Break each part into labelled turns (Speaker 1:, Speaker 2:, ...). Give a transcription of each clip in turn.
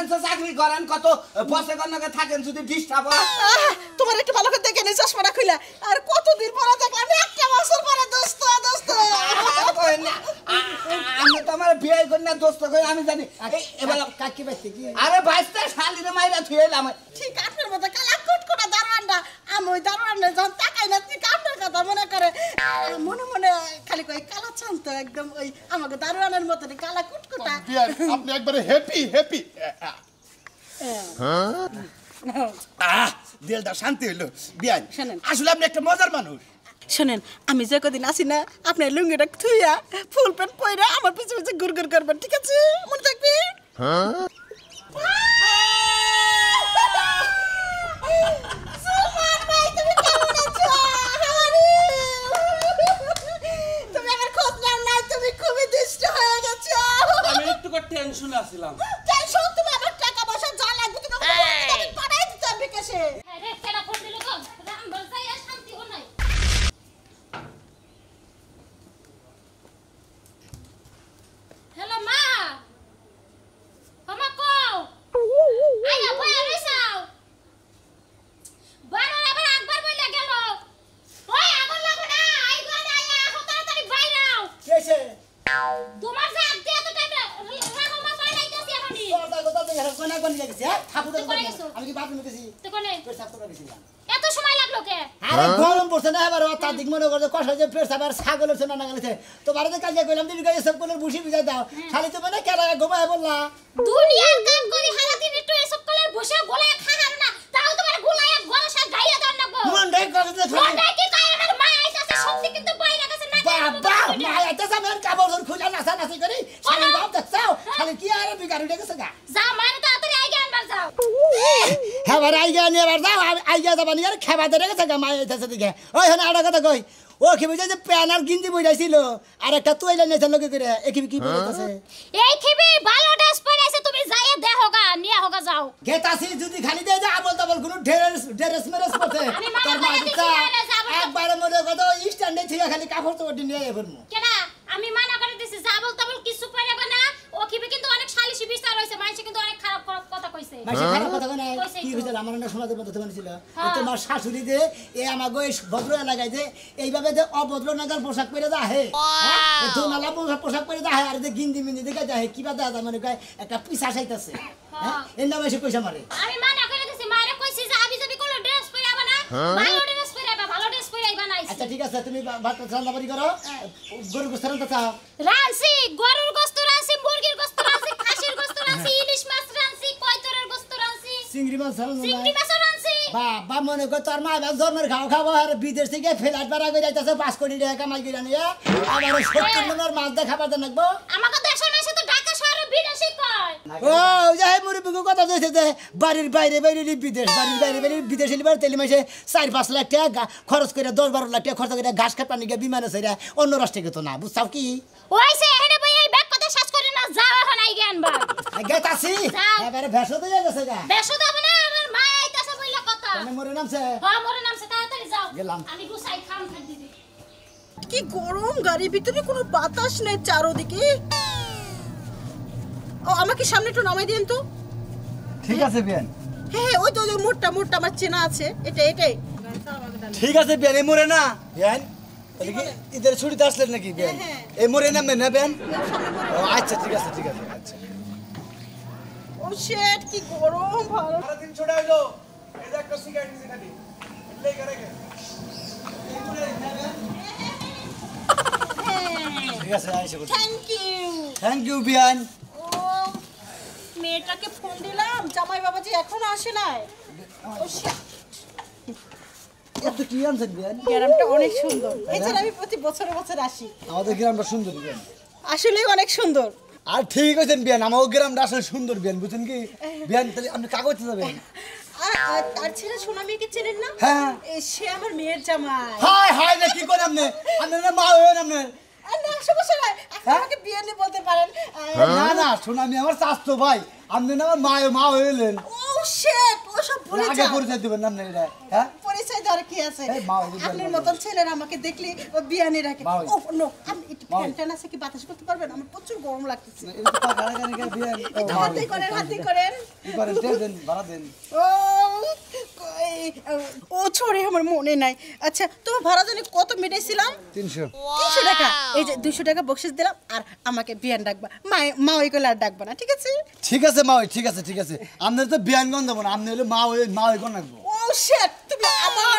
Speaker 1: গার্মেন্টসে চাকরি করেন কত বসে গন্নকে থাকেন যদি ডিস্টার্ব হয়
Speaker 2: তোমার একটু ভালো করে দেখে নে চশমাটা খুলে আর কতদিন পরে দেখলাম একটা বছর পরে দোস্ত দোস্ত
Speaker 1: আমি তো আমার বিয়ে করি না দোস্ত করি আমি জানি এবার
Speaker 2: কাকি বাইতে কি
Speaker 1: আরে বাইশটা শালিরে মাইরা থুয়ে এলাম
Speaker 2: ঠিক আপনার মতো কালা কুটকুটা দারোয়ানটা আমি ওই দারোয়ানের যখন তাকাই না ঠিক আপনার কথা মনে করে মনে মনে খালি কই কালা চান্ত একদম ওই আমাকে দারোয়ানের মতো কালা কুটকুটা
Speaker 3: আপনি একবারে হ্যাপি হ্যাপি দিলটা শান্তি হইলো বিয়ান আসলে আপনি একটা মজার মানুষ
Speaker 2: শোনেন আমি যে কদিন আসি না আপনার লুঙ্গিটা থুইয়া ফুল প্যান্ট পরে আমার পিছু পিছু ঘুর ঘুর করবেন ঠিক আছে মনে থাকবে তুমি আমার খোঁজ নাও না তুমি খুবই দুষ্ট হয়ে গেছো
Speaker 4: আমি একটু টেনশন আছিলাম
Speaker 2: টেনশন তুমি আমার টাকা পয়সা যা লাগবে তুমি আমাকে পাঠাই দিতে হবে বিকাশে
Speaker 5: আরে কেডা ফোন দিল গো রাম বলছাই শান্তি হো নাই হ্যালো মা মামা কও আয়া বয়া রেসাও বারো আবার একবার বইলা গেল ওই আগুন লাগবে না আই গো না আয়া তাড়াতাড়ি বাইরাও
Speaker 2: কেসে
Speaker 5: তোমার যে আগে এত টাইম রাখো মা বাইরাইতেছি এখনি
Speaker 2: তোর কথা তো এর কোনা কোন গেছে হ্যাঁ ঠাকুর আমি কি বাপ নিতেছি
Speaker 5: তো কোনে
Speaker 2: তোর সাথে করে দিছিলাম
Speaker 5: এত সময় লাগলো কে
Speaker 2: আরে গরম পড়ছে না এবার অত দিক মনে করে কষ্ট যে পেট সাবার ছাগলের সোনা না গেছে তো বাড়িতে কাজে কইলাম দিন গায়ে সব কোলের বুঝি বুঝাই দাও খালি তো মানে কেলা ঘুমায় বললা
Speaker 5: দুনিয়ার কাম করি সারা দিন একটু এসব কলের বসে গোলায় খাহার না তাও তোমার গোলায় গলা সা গাইয়া দাও না গো
Speaker 2: মন দেখ করে
Speaker 5: মন দেখি কাই আমার মা আইতাছে সত্যি কিন্তু বাইরে গেছে না
Speaker 2: বাবা মা এটা সামনে কাবর ধর খুঁজা নাসা নাসি করি খালি বাপ দেখছাও খালি কি আর বিগাড়ি দেখছ গা
Speaker 5: যাও মানে তাড়াতাড়ি আইগে আনবার যাও
Speaker 2: হ্যাঁ ভাই আইগা নিয়ে এবার যাও আইগা যাবা নিয়ে আর খেবা ধরে গেছে গা মা আইতাছে দিকে ওই হন আড়া কথা কই ও কি বুঝে যে প্যান আর গিঞ্জি বইরাইছিল আর একটা তুইলা নিয়েছে লোকে করে একি কি বইতাছে
Speaker 5: এই খিবি ভালো ড্রেস পরে আছে তুমি যাইয়া দেখোগা নিয়া হোগা যাও
Speaker 2: গেতাছি যদি খালি দে যা আবল তাবল কোন ড্রেস মেরেস করতে
Speaker 5: আমি মানা
Speaker 2: তোর মা
Speaker 5: করে
Speaker 2: দিতা
Speaker 5: দিছি না যাবো
Speaker 2: একবার মনে কথা স্ট্যান্ডে থেকে খালি কাপড় তো নিয়ে এফরমু
Speaker 5: কেডা আমি মানা করে দিছি যাবল তাবল কিছু পরেবা না ও খিবি কিন্তু অনেক শালিশি বিচার হইছে মাইছে কিন্তু অনেক খারাপ কথা কইছে
Speaker 2: মাসে খারাপ কথা কই না
Speaker 5: কইছে
Speaker 2: কি
Speaker 5: তো।
Speaker 2: হইছে আমার না শোনাতে মতো তোমার ছিল তোমার শাশুড়ি দে এ আমাগো এই ভদ্র এলাকায় যে এইভাবে যে অভদ্র নাগাল পোশাক পরে যা হে তো নালা পোশাক পরে যা হে আর যে গিন্দি মিন্দি দেখে যা হে কিবা দা মানে কয় একটা পিসা চাইতাছে হ্যাঁ এর নাম এসে পয়সা মারে
Speaker 5: আমি মানা করে দিছি মারে কইছি যে আবি যাবি কোন ড্রেস পরে আবা না ভালো ড্রেস পরে আবা ভালো ড্রেস পরে আইবা নাইছি
Speaker 2: আচ্ছা ঠিক আছে তুমি ভাত রান্না বাড়ি করো গরু গোস্ত রান্না চাও
Speaker 5: রানছি গরুর গোশত রানছি মুরগির গোশত রানছি খাসির গোশত রানছি ইলিশ মাছ রানছি কয়তরের গোশত রানছি
Speaker 2: চিংড়ি মাছ রান্না
Speaker 5: চিংড়ি মাছ রানছি
Speaker 2: বাবা মনে কর তোর মা এবার জন্মের খাও খাবো আর বিদেশ থেকে ফ্লাইট ভাড়া করে যাইতেছে 5 কোটি টাকা কামাই করে নিয়ে আবার 70 মনের মাছ দেখা পাতে নাকবো
Speaker 5: আমাকে দেশের মাসে তো ঢাকা শহরে বিদেশি কয়
Speaker 2: ও যাই মুরব্বী কথা কইছে যে বাড়ির বাইরে বাইরে বিদেশ বাড়ির বাইরে বাইরে বিদেশ লিবার তেলি মাসে 4-5 লাখ টাকা খরচ করে 10-12 লাখ টাকা খরচ করে ঘাস কাটা নিয়ে বিমানে ছেড়ে অন্য রাষ্ট্রে তো না বুঝছাও কি
Speaker 5: ওইছে এখানে বই এই ব্যাগ কথা শ্বাস করে না যাও এখন আই জ্ঞান বা
Speaker 2: গেতাছি এবারে ভেসো তো গেছে গা
Speaker 5: বেশো দাও না আমার মা আইতাছে বইলা কথা
Speaker 2: মানে মরে নামছে
Speaker 5: হ্যাঁ মোরে নামছে তাড়াতাড়ি যাও
Speaker 2: গেলাম।
Speaker 5: আমি গুছাই খাম খাই দিবি
Speaker 2: কি গরম গাড়ির ভিতরে কোনো বাতাস নেই চারদিকে ও আমাকে সামনে একটু নামাই দেন তো
Speaker 1: ঠিক আছে বিয়ান
Speaker 2: হ্যাঁ ওই তো ওই মোটটা মোটটা আমার চেনা আছে এটাই
Speaker 1: ঠিক আছে বিয়ান এই মরে না বিয়ান ইদের ছুটিতে আসলেন নাকি বিয়ান এই মরে নামবেন না বিয়ান আচ্ছা ঠিক আছে আচ্ছা
Speaker 2: ও শেট কি গরম ভালো
Speaker 4: সারাদিন ছড়া হইলো এই যে একটা সিগারেট নিছে খালি এটাই করে গে
Speaker 1: ঠিক আছে আইসা
Speaker 2: থ্যাংক ইউ
Speaker 1: বিয়ান
Speaker 2: ও মেয়েটাকে ফোন দিলাম জামাই বাবাজি এখনো আসে নাই ও shit,
Speaker 1: এত কি আনছেন বিয়ান
Speaker 2: গ্রামটা অনেক সুন্দর এই যে আমি প্রতি বছরে বছরে আসি
Speaker 1: আমাদের গ্রামটা সুন্দর বিয়ান
Speaker 2: আসলে অনেক সুন্দর
Speaker 1: আর ঠিক আছেন বিয়ান আমার গ্রামটা আসলে সুন্দর বিয়ান বুঝছেন কি বিয়ান তাহলে আপনি কাগজে যাবেন
Speaker 2: আর ছেলে সোনা মেয়েকে চেনেন না
Speaker 1: হ্যাঁ
Speaker 2: সে আমার মেয়ের জামাই
Speaker 1: হাই না কি করে আপনি না মা হইন আপনি
Speaker 2: না সমস্যা নাই আমাকে বিয়ে নিয়ে বলতে পারেন
Speaker 1: না শোনা আমি আমার চাচতো ভাই আপনি না আমার মা হইলেন
Speaker 2: ও শিট ও সব
Speaker 1: আগে পরিচয় দিবেন না এটা হ্যাঁ
Speaker 6: পরিচয় দেওয়ার কি আছে
Speaker 1: এই মা ওই যে
Speaker 6: আপনার মতন ছেলেরা আমাকে দেখলি ও বিয়ানি রাখে
Speaker 1: মা ওই।
Speaker 6: ও নো আমি একটু ফ্যান আছে কি বাতাস করতে পারবেন আমার প্রচুর গরম লাগতেছে
Speaker 1: এটা তো গাড়ি গাড়ি বিয়ে
Speaker 6: হাতে করেন হাতে করেন
Speaker 1: কি করেন দেন ভাড়া দেন
Speaker 6: ও ও ছড়ে আমার মনে নাই আচ্ছা তোমার ভাড়া জানি কত মিটাইছিলাম
Speaker 1: 300
Speaker 6: 300 টাকা এই যে 200 টাকা বকশিস দিলাম আর আমাকে বিয়ান ডাকবা মা ওই কলে আর ডাকবা না ঠিক আছে
Speaker 1: ঠিক আছে মা ওই ঠিক আছে আপনার তো বিয়ানগঞ্জ দেবো না আপনি হলে মা ওই কোন রাখবো
Speaker 6: ও শিট তুমি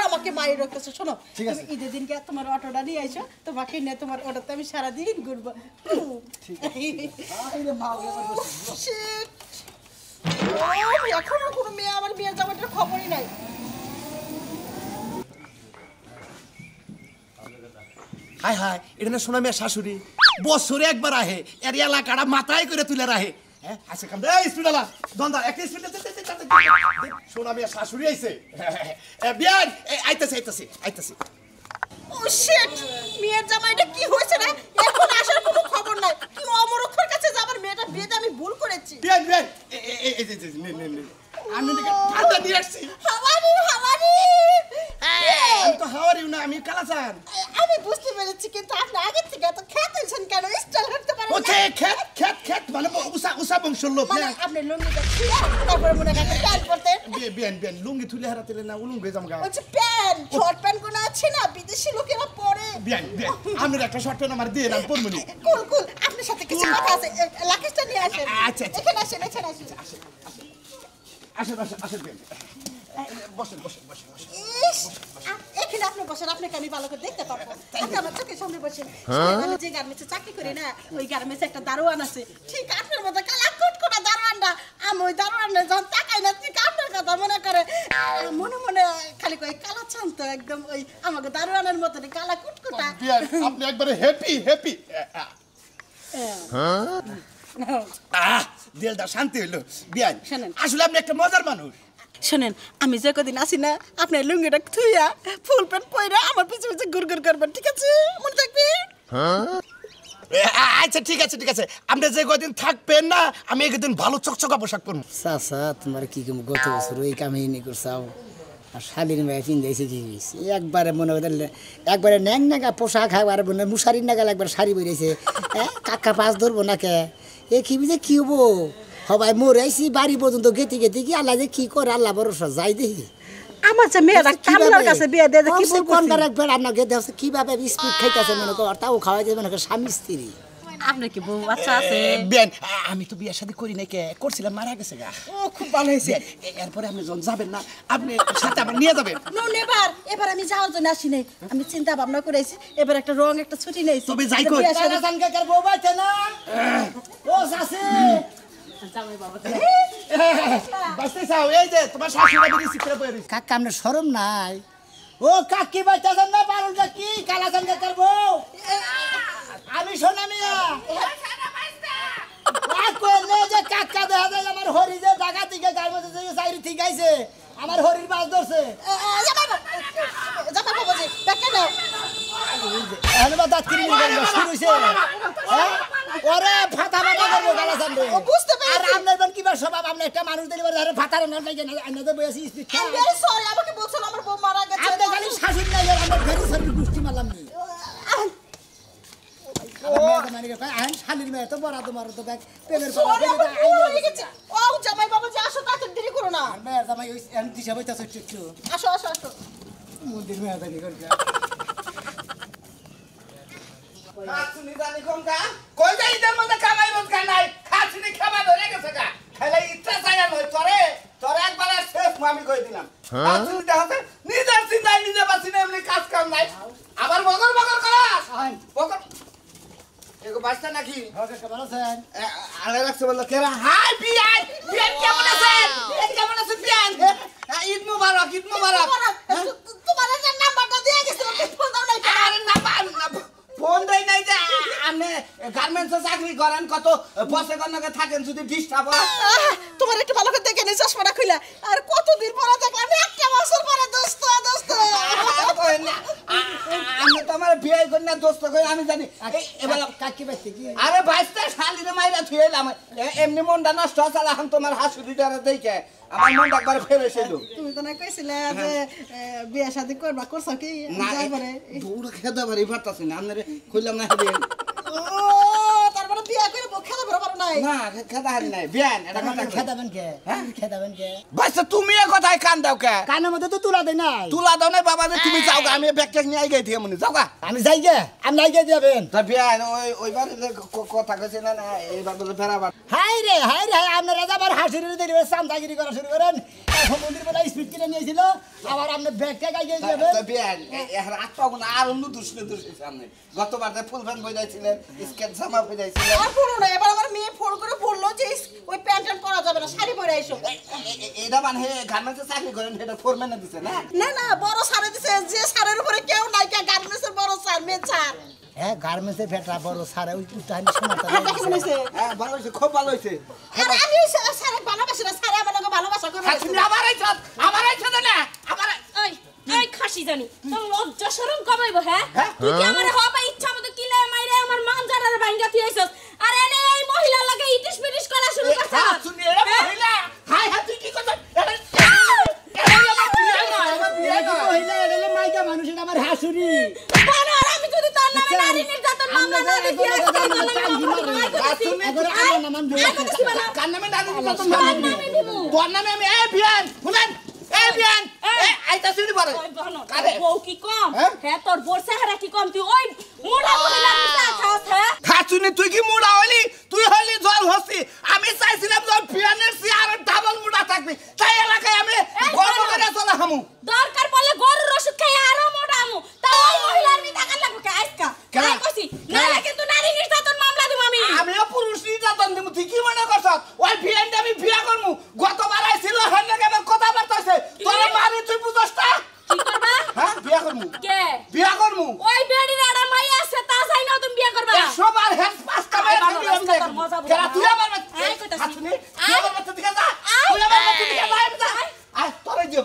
Speaker 6: আমাকে মায়ের রাখতেছো শোনো
Speaker 1: ঠিক আছে।
Speaker 6: তুমি ঈদের দিনকে তোমার অটোটা নিয়ে আইছো তোমাকে নিয়ে তোমার অটোতে আমি সারা দিন ঘুরবো ঠিক
Speaker 1: আরে মা ওই
Speaker 6: শিট এখনো কোনো মেয়ে আমার বিয়ের জামাটার খবরই নাই
Speaker 3: হাই হাই এটা না সোনা মেয়ে শাশুড়ি বছরে একবার আহে এর এলাকাটা মাথায় করে তুলে রাহে হ্যাঁ আছে কাম এই স্পিডালা দন্দা একটা স্পিড সোনা মেয়ে শাশুড়ি আইছে বিয়ান আইতাছে
Speaker 6: ও শিট মেয়ের জামাইটা কি হয়েছে রে এখন আসার কোনো খবর নাই কি অমরক্ষর কাছে যাবার মেয়েটা বিয়েতে আমি ভুল করেছি
Speaker 3: বিয়ান নে আমি দেখে ঠান্ডা দিয়ে আসছি
Speaker 6: হাওয়ারি
Speaker 3: আমি তো হাওয়ারিও না আমি কালাচান
Speaker 6: আমি বুঝতে পেরেছি কিন্তু আপনি আগে থেকে এত খেতেছেন কেন স্টাইল করতে পারেন
Speaker 3: ওকে খেত মানে উসা বংশের লোক
Speaker 6: মানে
Speaker 3: না
Speaker 6: আপনি লুঙ্গিটা ছিঁড়ে তারপরে মনে করেন প্যান্ট পরতেন
Speaker 3: বিয়ান লুঙ্গি তুলে হারাতেলে না উলুঙ্গে জামগা
Speaker 6: হচ্ছে প্যান্ট শর্ট প্যান্ট কোনো আছে না বিদেশি লোকেরা পরে
Speaker 3: বিয়ান আমি একটা শর্ট প্যান্ট আমার দিয়ে না পরমুনি
Speaker 6: কুল আপনার সাথে কিছু কথা আছে লাকেশটা নিয়ে আসেন
Speaker 3: আচ্ছা।
Speaker 6: এখানে আসেন
Speaker 3: আসেন বিয়ান বসেন
Speaker 6: ইস, এখানে আপনি বসেন আপনাকে আমি ভালো করে দেখতে পারবো আপনি আমার চোখের সামনে বসেন আমি যে গার্মেন্টসে চাকরি করি না ওই গার্মেন্টসে একটা দারোয়ান আছে ঠিক আপনার মতো কালা কুটকুটা দারোয়ানটা আমি ওই দারোয়ানের যখন তাকাই না ঠিক আপনার কথা মনে করে মনে খালি কই কালা চান্ত একদম ওই আমাকে দারোয়ানের মতো কালা কুটকুটা
Speaker 3: বিয়ান আপনি একবারে হ্যাপি দিলটা শান্তি হইলো বিয়ান
Speaker 6: শোনেন।
Speaker 3: আসলে আপনি একটা মজার মানুষ
Speaker 6: শোনেন আমি যে কদিন আসি না আপনার লুঙ্গিটা থুইয়া ফুল প্যান্ট পইরা আমার পিছু গুড় করবেন ঠিক আছে মনে থাকবে
Speaker 3: আচ্ছা ঠিক আছে আপনি যে কদিন থাকবেন না আমি একদিন ভালো চকচকা পোশাক পরবো
Speaker 2: চাচা তোমার কি কম গত বছর ওই কামিনী করছাও আর শালির মেয়ে পিন্ধাইছে কি হয়েছে একবারে মনে করেন একবারে ন্যাং নাগা পোশাক একবারে মনে মুশারির নাগাল একবার শাড়ি বেরিয়েছে কাকা পাঁচ ধরবো না কে এ কি বুঝে কি হবো সবাই মরে আইসি বাড়ি পর্যন্ত গেতে কি আল্লাহ যে কি করে আল্লাহ ভরসা যাই দেখি
Speaker 6: আমার যে মেয়েরা কামলার কাছে বিয়ে দিয়ে কি বলছি
Speaker 2: কোনটার একবার আপনার গেতে আছে কিভাবে স্পিড খাইতেছে মনে কর তাও খাওয়াই যাবে মনে কর স্বামী স্ত্রী
Speaker 6: আপনার কি বউ বাচ্চা আছে
Speaker 3: বিয়ান আমি তো বিয়ের শাদী করি নাই কে করছিলাম মারা গেছে গা
Speaker 6: ও খুব ভালো হয়েছে
Speaker 3: এরপরে আপনি যখন যাবেন না আপনি সাথে আবার নিয়ে যাবেন
Speaker 6: এবার আমি যাওয়ার জন্য আসি নাই আমি চিন্তা ভাবনা করেছি এবার একটা রং একটা ছুটি নেইছি
Speaker 3: তবে যাই কই।
Speaker 2: বউ বাচ্চা না ও শাশি
Speaker 3: বাঁচতে চাও এই যে তোমার শাশুড়ি বিড়ি সিকরে বয়ে রইছে
Speaker 2: কাকা আপনার শরম নাই ও কাকি বাচ্চাছেন না পারুলটা কি কালাচান কাকার বউ আমি শোনা মিয়া যে কাকা দেখা যায় আমার হরি যে টাকা থেকে গার্মেন্টস থেকে চাকরি ঠিক আছে আমার হরির বাস ধরছে
Speaker 6: জামা বাবাজি দেখে নাও
Speaker 2: দাঁত কিনে শুরু হয়েছে ওরে ফাটা ফাটা করবো কালাচান রে
Speaker 6: ও বুঝতে পেরেছি।
Speaker 2: আর আপনার বোন কিবার স্বভাব আপনি একটা মানুষ ডেলিভারি ধরে ফাটারে না লাগে না আমি তো বসে স্পিড
Speaker 6: I'm very sorry, আমাকে বলছিল আমার বউ মারা গেছে
Speaker 2: আপনি খালি শাশুড়ি নাই আমার ভেরি সরি গুষ্টি মারলাম নি শালির মেয়ে তো বড় তোমার তো ব্যাগ প্রেমের
Speaker 6: Sorry, আমার ভুল হয়ে গেছে। ও জামাই বাবাজি আসো তাড়াতাড়ি দেরি করো না
Speaker 2: মেয়ের জামাই ওই দিশা বইতাছে একটু
Speaker 6: আসো
Speaker 2: মন্দির মেয়ে জানি করবে
Speaker 4: খাচ্ছুনি জানি কোনটা কই যাই ইদের মধ্যে কামাই রোজ কানাই খাচ্ছুনি খাবার ধরে গেছে গা খাইলে ইচ্ছা চাই না তোরে একবার শেষ আমি কই দিলাম খাচ্ছুনি দেখাতে নিজের চিন্তায় নিজে বাঁচি না এমনি কাজ কাম নাই আবার বগর করাস বগর এগো বাচ্চা নাকি
Speaker 2: কেমন আছেন
Speaker 4: আলে রাখছে বললো কেরা হাই বিয়ান কেমন আছেন বিয়ান ঈদ মুবারক
Speaker 6: তোমার একটা নাম্বারটা দিয়ে গেছে ফোন দাও নাই
Speaker 4: আরে না ফোন দেই নাই যে আপনি গার্মেন্টসে চাকরি করেন কত বসে গণকে থাকেন যদি ডিস্টার্ব হয়
Speaker 6: তোমার একটু ভালো করে দেখে নে চশমাটা খুলে আর কতদিন পরে দেখলাম একটা বছর পরে দোস্ত
Speaker 4: আমি তো আমার বিয়ে করি না দোস্ত কই আমি জানি এবার
Speaker 2: কাকি বাইতে কি
Speaker 4: আরে বাইশটা শালিরে মাইরা থুই এলাম এমনি মনটা নষ্ট আছে এখন তোমার হাসুরিটারে দেখে আমার মনটা একবার ফেরে ছিল
Speaker 6: তুমি তো না কইছিলে যে বিয়ে শাদী করবা করছ কি
Speaker 4: না
Speaker 6: যাই পারে
Speaker 4: দৌড় খেতে পারি পারতাছি না আপনারে কইলাম না হেদিন
Speaker 6: ও তারপরে বিয়ে করে খেলা বড় বড় নাই
Speaker 4: না খেতে হারি নাই বিয়ান এটা কথা
Speaker 2: খেদাবেন কে খেদাবেন কে
Speaker 4: বাইশটা তুমি এ কথায় কান দাও কে
Speaker 2: কানের মধ্যে তো তুলা দেয় নাই
Speaker 4: তুলা দাও নাই বাবা তুমি যাও গা আমি ব্যাগ ট্যাগ নিয়ে আই গেছি মনে যাও গা
Speaker 2: আমি যাই গে আমি নাই গে যাবেন
Speaker 4: তা বিয়ান ওইবার কথা কইছে না এইবার বলে ফেরাবার
Speaker 2: হাই রে আপনারা আবার হাসিরে দিয়ে চামচাগিরি করা শুরু করেন এখন মন্দির বলে স্পিড কিনে নিয়েছিল আবার আপনি ব্যাগটা গাইয়ে যাবেন
Speaker 4: তো বিয়ান এর আত্মা গুণ আর অন্য দুষ্ণে সামনে গতবার ফুল ফ্যান বইদাইছিলেন স্কেট জামা বইদাইছিলেন
Speaker 6: আর বলো না এবার আমার মেয়ে ফোন করে বললো যে ওই প্যান্ট প্যান্ট পরা যাবে না শাড়ি পরে আইসো
Speaker 4: এটা মানে গার্মেন্টসে চাকরি করেন এটা ফোরম্যানে দিছে না
Speaker 6: না না বড় সারে দিছে যে সারের উপরে কেউ নাই কে গার্মেন্টসের বড় সার মেয়ে সার
Speaker 2: হ্যাঁ গার্মেন্টসে ভেটরা বড় সারা ওই টাইম সময়টা
Speaker 6: এটা কি বলেছে
Speaker 4: হ্যাঁ ভালো হইছে খুব ভালো হইছে
Speaker 6: আর আমি সারে ভালোবাসি না সারে আমাকে ভালোবাসা করে
Speaker 4: তুমি আমার আইছ না আমার
Speaker 5: ওই ওই খাসি জানি তোর লজ্জা শরম কমাইব হ্যাঁ তুই কি আমারে হবা ইচ্ছা মতো কিলে মাইরে আমার মানজারের ভাঙ্গা তুই আইছস আর এনে এই মহিলা লাগে ইটিস পিটিস করা শুরু করছস
Speaker 4: শুনি এরা মহিলা হাই হাই তুই কি করছ
Speaker 2: মহিলা এলে মাইকা মানুষ এটা আমার হাসুরি
Speaker 5: বানো আর আমি যদি তোর নামে নারী নির্যাতন মামলা না দেখি
Speaker 2: এবারে আমার নাম
Speaker 4: কার নামে ডাকি দিছ তোর নামে আমি এই বিয়ান শুনেন এই বিয়ান এই আইতা শুনি পারে
Speaker 5: আরে বউ কি কম হ্যাঁ তোর বোর চেহারা কি কম তুই ওই মুড়া মহিলার পিছে আছস হ্যাঁ
Speaker 4: খাচুনি তুই কি মুড়া হলি তুই হলি জল হসি আমি চাইছিলাম যে বিয়ানের চেয়ার ডাবল মুড়া থাকবি তাই এলাকায় আমি গর্ব করে চলা হামু
Speaker 5: দরকার পড়লে গরুর ওষুধ খাই আরো মোটামু তা ওই মহিলার মি টাকা লাগবে কে আজকা না কইছি নালে কিন্তু নারী নির্যাতন মামলা দিব আমি
Speaker 4: আমিও পুরুষ নির্যাতন দিব তুই কি মনে করছ ওই বিয়ানটা আমি বিয়া করমু গতবার আইছিল হন্নে কেমন কথাবার্তা আছে তোর মানি তুই বুঝছ না
Speaker 5: কি করবা
Speaker 4: হ্যাঁ বিয়া করমু
Speaker 5: কে
Speaker 4: বিয়া করমু
Speaker 5: ওই বেড়ির আড়া মাই আছে তা চাই না তুমি বিয়ে করবা
Speaker 4: 100 বার হ্যাঁ পাঁচটা বার
Speaker 5: মজা বুঝা
Speaker 4: কেরা তুই আমার
Speaker 5: এই কইতাছি
Speaker 4: খাচুনি তুই আমার বাচ্চা দিকে যা তুই আমার বাচ্চা দিকে যা আমি যা আয় তোরে দিও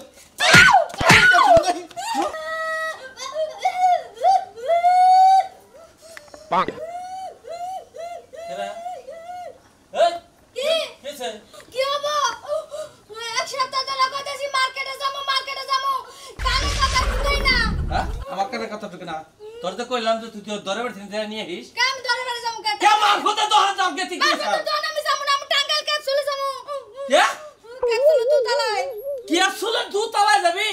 Speaker 7: Bang.
Speaker 5: কি হবো এক সপ্তাহ ধরে কইতাছি মার্কেটে যাবো কানে কথা শুনই না
Speaker 7: আমার কানে কথা ঢুকে না তোর তো কইলাম যে তুই দরে বাড়ি থেকে নিয়ে আসিস
Speaker 5: কাম ধরে বাড়ি যাবো কেন
Speaker 7: কে মার হতে তো হাত যাও কে ঠিক আছে
Speaker 5: মার্কেটে তো আমি যাবো না আমি টাঙ্গাইল কাজ চলে যাবো
Speaker 7: কে
Speaker 5: কাজ চলে তো তালাই
Speaker 7: কি আসলে তুই তালা যাবি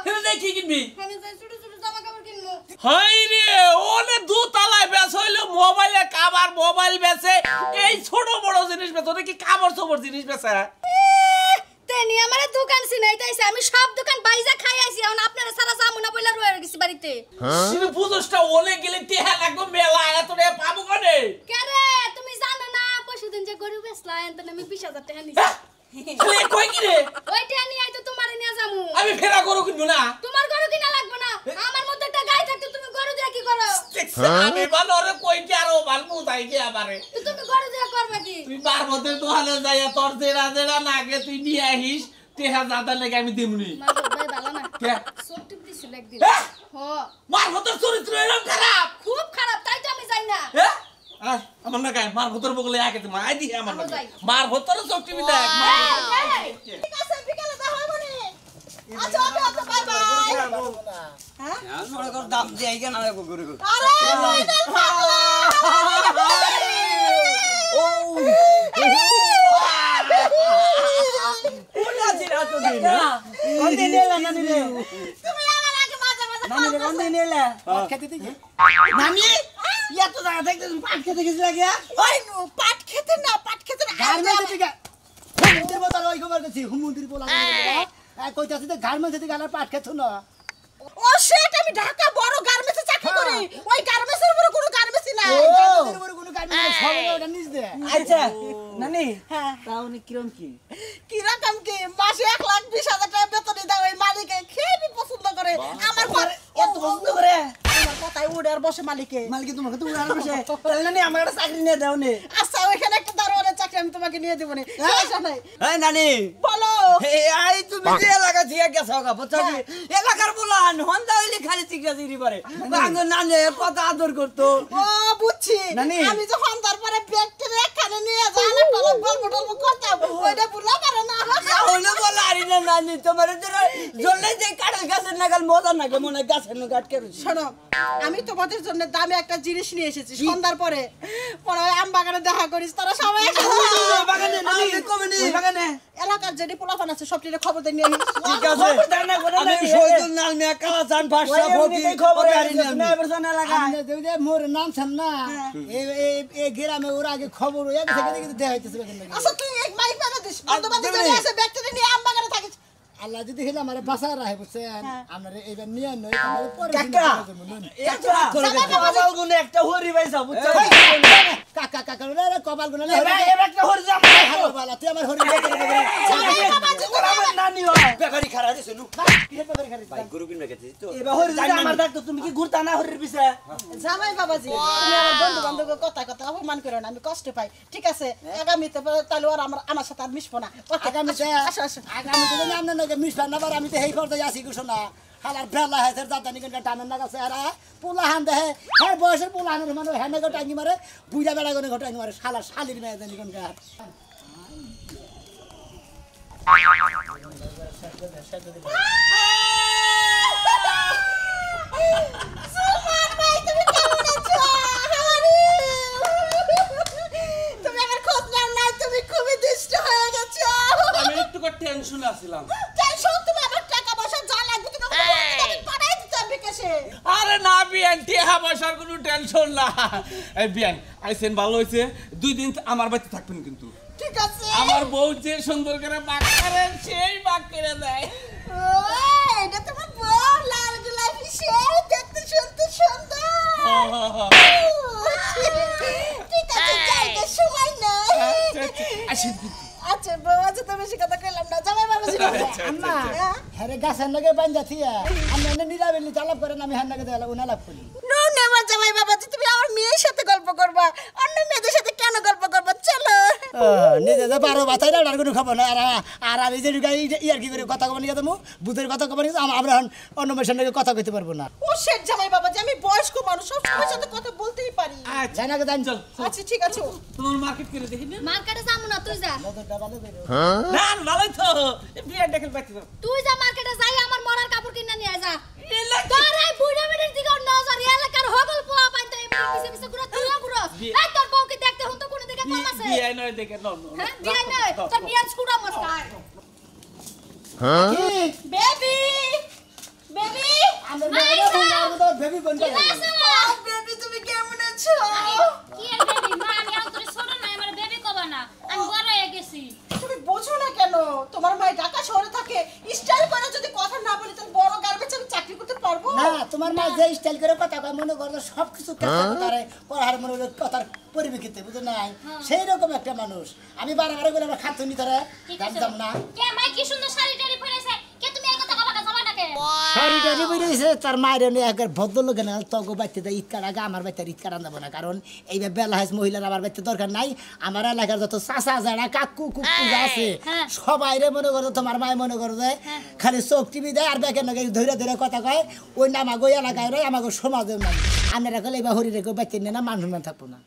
Speaker 7: ফিরে যাই কি কিনবি
Speaker 5: আমি যাই ছোট ছোট জামা কাপড় কিনবো
Speaker 7: হাই রে ওনে দু তালায় বেচ হইলো মোবাইলে কাবার মোবাইল বেচে এই ছোট বড় জিনিস বেচে ওনে কি কাবার সবর জিনিস বেচে
Speaker 5: তেনি আমার দোকান সিনাইতাইছে আমি সব দোকান বাইজা খাই আইছি এখন আপনারা সারা জামুনা বইলা রয়ে গেছি বাড়িতে
Speaker 7: সিনে বুঝছটা ওনে গেলে টিহা লাগবে মেলা এত রে পাবো কোনে
Speaker 5: কেরে তুমি জানো না পরশুদিন যে গরু বেচলা এনতে আমি 20000 টাকা নিছি
Speaker 7: তুই কই কি রে
Speaker 5: ওই টাকা নিয়ে আইতো তোমারে নিয়ে যামু
Speaker 7: আমি ফেরা করো কিনবো না
Speaker 5: তোমার গরু কিনা লাগবে না আমার মধ্যে একটা গাই থাকতে তুমি গরু দিয়ে কি করো
Speaker 7: আমি ভালো রে কই কি আরো ভালো বুঝাই কি আমারে
Speaker 5: তো তুমি গরু দিয়ে করবে কি
Speaker 7: তুই বার মধ্যে দোকানে যাইয়া তোর জেরা নাগে তুই নিয়ে আহিস তেহা জাদা লেগে আমি দিমনি
Speaker 5: মাগো ভাই ভালো না
Speaker 7: কে
Speaker 5: সব টিপ দিছিল একদিন
Speaker 7: হ্যাঁ?
Speaker 5: হ
Speaker 7: মার ভতর চরিত্র এরকম খারাপ
Speaker 5: খুব খারাপ তাই তো আমি যাই না
Speaker 7: হ্যাঁ আমার না গায় মার ভতর বগলে আগে তুমি আই দি আমার
Speaker 5: আমো যাই।
Speaker 7: মার ভতর চকটি বিদা
Speaker 6: ঠিক আছে বিকালে দেখা হবে নি আচ্ছা ওকে ওকে বাই বাই হ্যাঁ
Speaker 1: মনে কর দাম দিয়ে আইগা না লাগবো গরু
Speaker 6: আরে ময়দান পাগলা
Speaker 1: কোনা জিরা তো দিন কোন দিন এলা নানি রে
Speaker 6: তুমি আমার আগে মাঝে মাঝে
Speaker 1: নানি রে কোন দিন এলা
Speaker 2: খেতে দিকে
Speaker 1: নানি ইয়া তো জায়গা দেখতে তুমি পাট খেতে গেছিলা গিয়া
Speaker 6: ওই পাট খেতে না
Speaker 2: গার্মেন্টস থেকে হুমুন্দির বদল ওই খবর দিছি হুমুন্দির বলা কইতাছি যে গার্মেন্টস থেকে গালার পাট খেতো না
Speaker 6: ও সেট আমি ঢাকা বড় গার্মেন্টসে চাকরি করি ওই গার্মেন্টসের উপরে কোনো গার্মেন্টসই নাই
Speaker 2: গার্মেন্টসের উপরে কোনো গার্মেন্টস সব ওটা নিজ দে
Speaker 1: আচ্ছা নানি
Speaker 6: হ্যাঁ
Speaker 1: তাহলে কিরম কি
Speaker 6: কি রকম কি মাসে 1,20,000 টাকা বেতন দাও ওই মালিকে খেয়ে পছন্দ করে আমার ঘর
Speaker 1: এত পছন্দ করে
Speaker 6: আমার কথাই উড়ে আর বসে মালিকে
Speaker 1: মালিক তোমাকে তো উড়ার বসে তাহলে নানি আমার একটা চাকরি নিয়ে দাও নে
Speaker 6: আচ্ছা ওইখানে একটা দারোয়ানের চাকরি আমি তোমাকে নিয়ে দেবো না সমস্যা নাই
Speaker 1: এই নানি
Speaker 6: বলো
Speaker 1: এই তুমি যে এলাকা থেকে গেছো গা বুঝছো কি? এলাকার বলান হন্দা হইলে খালি চিকরাচিরি পারে আঙ্গ নানে কত আদর করতো
Speaker 6: ও বুঝছি
Speaker 1: নানি।
Speaker 6: আমি যখন তারপরে ব্যাগটা এখানে নিয়ে যাই না গল্প টল্প করতাম ওইটা ভুলা পারে না
Speaker 1: হইলে বলা আরি না নানি তোমার জলে যে কাঁঠাল গাছের নাগাল মজা নাগে মনে হয় গাছের নাগাল আটকে রয়েছে
Speaker 6: শোনো আমি তোমাদের জন্য দামি একটা জিনিস নিয়ে এসেছি সন্ধ্যার পরে পরে আম বাগানে দেখা করিস তারা সবাই
Speaker 1: বাগানে না কমে নেই বাগানে
Speaker 6: এলাকার যেটি পোলাপান আছে সবটির খবর দিয়ে নিয়ে আসিস।
Speaker 1: ঠিক আছে আমি শহীদুল নাল মিয়া কালা চান ভাষা ভোগী খবর আরি না
Speaker 2: আপনি যে মোর নাম ছাম না এই গ্রামে ওর আগে খবর হয়ে গেছে কিন্তু দেয়া হইতেছে বেতন নাকি।
Speaker 6: আচ্ছা তুই এক মাইক বানা দিস বন্ধু-বান্ধব যদি আসে ব্যাগটা নিয়ে আম বাগানে থাকিস
Speaker 2: আল্লাহ যদি হেলে আমার বাসা রাহে বুঝছেন আপনারা এইবার নিয়ে নই তাহলে পরে
Speaker 1: কাকা একটা হরি পাইছা বুঝছো
Speaker 2: কাকা কাকা রে কপাল গুনা
Speaker 1: একটা হরি যা
Speaker 2: ভালো ভালো তুই আমার হরি
Speaker 1: নানি হয় বেকারি খারা দিছ নু
Speaker 2: ভাই
Speaker 1: গরু কিনবে গেছিস তো এবার হরি যা আমার ডাক তো তুমি কি ঘুরতা না হরির পিছে
Speaker 6: জামাই বাবাজি তুমি আমার বন্ধু বান্ধবের কথা কথা অপমান করো না আমি কষ্ট পাই ঠিক আছে আগামীতে তাহলে আর আমার সাথে আর মিশবো না
Speaker 2: আগামীতে
Speaker 6: আসো আসো
Speaker 2: আগামীতে যদি আপনার নাকি মিশবেন না আমি তো এই পর্যায়ে আসি কিছু না হালার বেলা হয়েছে দাদা নিকেন টানের না গেছে এরা পোলা হান দেহে হ্যাঁ বয়সের পোলা হানের মানে হ্যাঁ নাকি টাঙ্গি মারে বুড়া বেলা করে টাঙ্গি মারে শালা শালির মেয়ে দেন নিকেন গাছ
Speaker 6: সুলমান ভাই তুমি কেমন আছো তুমি আমার খোঁজ নাও না তুমি খুবই দুষ্ট হয়ে গেছো
Speaker 7: আমি একটু টেনশনে আছিলাম।
Speaker 6: টেনশন তুমি আমার টাকা পয়সা যা লাগবে তুমি আমাকে পাঠাই দিতে হবে বিকাশে
Speaker 7: আরে না বিয়ান টিহা পয়সার কোনো টেনশন না। এই বিয়ান আইছেন ভালো হইছে 2 দিন আমার বাড়িতে থাকবেন কিন্তু
Speaker 6: ঠিক আছে
Speaker 7: আমার বউ যে সুন্দর করে বাক করে সেই বাক করে দেয়।
Speaker 6: ও এটা তোমার বউ লাল গোলাপি সেই দেখতে শুনতে সুন্দর ঠিক আছে যাইতে সময় নেই
Speaker 7: আসেন
Speaker 6: আচ্ছা বউ আছে তো বেশি কথা কইলাম না জামাই বাবাজি
Speaker 2: আম্মা হ্যাঁ গাছের লগে বান্ধা থিয়া আমি এনে নিরাবেলি আলাপ করেন আমি হ্যাঁ নাকি দেওয়া উনালাপ করি
Speaker 6: নো নেভার জামাই বাবাজি তুমি আমার মেয়ের সাথে গল্প করবা অন্য মেয়েদের সাথে কেন গল্প করবা চলো
Speaker 2: নিজে যে বারো বাতাই না আর কোনো খবর না আর আমি যে ইয়ার কি করে কথা কব নিয়ে দেবো বুধের কথা কব নিয়ে আমরা অন্য মেয়ের সঙ্গে কথা কইতে পারবো না
Speaker 6: ও শেঠ জামাই বাবাজি আমি বয়স্ক মানুষ সব সময় সাথে কথা বলতেই পারি
Speaker 7: আচ্ছা
Speaker 2: জানা কে জান
Speaker 7: চল
Speaker 6: আচ্ছা ঠিক আছে
Speaker 7: তোমার মার্কেট করে দেখি না
Speaker 5: মার্কেটে যাবো না তুই যা
Speaker 7: না ভালোই তো বিয়ান দেখেন বাইতে দাও
Speaker 5: তুই যা মার্কেটে যাই আমার মরার কাপড় কিনে নিয়ে যা তোর এই বুড়া মেয়ের দিকে নজর এলাকার হগল পোয়া পাই তো এই পিছে পিছে ঘুরে তুই ঘুরো এই তোর বউকে দেখতে হুন তো কোন দিকে কম আছে
Speaker 7: বিয়ান নয় দেখে ন
Speaker 5: হ্যাঁ বিয়া নয় তোর বিয়ার ছুড়া মস্কার বেবি বেবি
Speaker 2: বেবি কোন
Speaker 6: বেবি তুমি কেমন আছো
Speaker 5: কি এর বেবি মা আমি আর তোর ছোট না আমার বেবি কবা না আমি বড় হয়ে গেছি
Speaker 6: তুমি বোঝো না কেন তোমার ভাই ঢাকা শহরে থাকে স্টাইল করে যদি কথা না বলি তাহলে বড় গার্মেন্টসে আমি চাকরি করতে পারবো
Speaker 2: না তোমার মা যে স্টাইল করে কথা কয় মনে করো সবকিছু তারে পড়ার মনে হলো কথার পরিপ্রেক্ষিতে বুঝো নাই সেই রকম একটা মানুষ আমি বারবার করে আমার খাদ্য নি তারা জানতাম না
Speaker 5: কে মাই কি সুন্দর শাড়ি টাড়ি পরেছে কে তুমি এই কথা কবা যাবা না কে
Speaker 2: শাড়িটা বেরিয়েছে তার মায়ের নিয়ে একবার ভদ্রলোক না তগো বাচ্চা দেয় ঈদ কার আগে আমার বাচ্চা ঈদ কাটান দেবো না কারণ এইবার বেলা হয়েছে মহিলার আমার বাচ্চা দরকার নাই আমার এলাকার যত চাচা যারা কাকু কুকু আছে সবাই রে মনে করো তোমার মায় মনে করো যে খালি চোখ টিভি দেয় আর ব্যাগের নাকি ধরে ধরে কথা কয় ওই না আমাকে এলাকায় রয় আমাকে সমাজের মানুষ আমরা কলে এবার হরি রেখে বাচ্চা নিয়ে না মানুষ থাকবো না